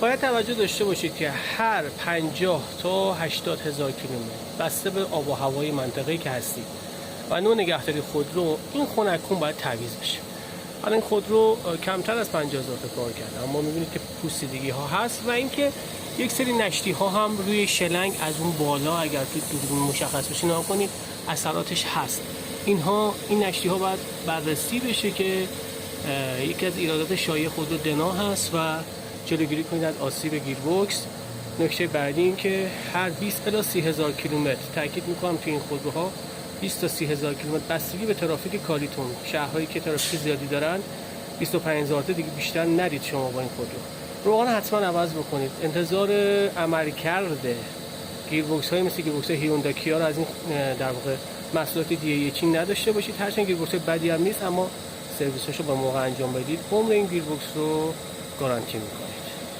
باید توجه داشته باشید که هر 50 تا 80 هزار کیلومتر بسته به آب و هوای منطقه‌ای که هستید و نوع نگهداری خودرو، این خنک‌کن باید تعویض بشه. حالا این خودرو کمتر از 50,000 تا کار کرده، اما می‌بینید که پوسیدگی ها هست و اینکه یک سری نشتی ها هم روی شلنگ از اون بالا اگر که دوربین مشخص بشه نگاه کنید اثراتش هست. این نشتی ها باید بررسی بشه که یکی از ایرادات شایع خودرو دنا هست و جلوگیری کنید از آسیب گیربکس. نکته بعدی این که هر 20 الی 30 هزار کیلومتر، تاکید میکنم توی این خودروها 20 تا 30 هزار کیلومتر بستگی به ترافیک کالیتون، شهرهایی که ترافیک زیادی دارن 25,000 تا دیگه بیشتر نرید شما با این خودرو. روغن حتما عوض بکنید. انتظار عملکرد گیربکس های مثل گیربکس هیوندای کیا رو از این در واقع محصولات دی1 نداشته باشید. هرچند گیربکس بدی هم نیست، اما سرویساشو با موقع انجام بدید. عمر این گیربکس رو گارانتی میکنید.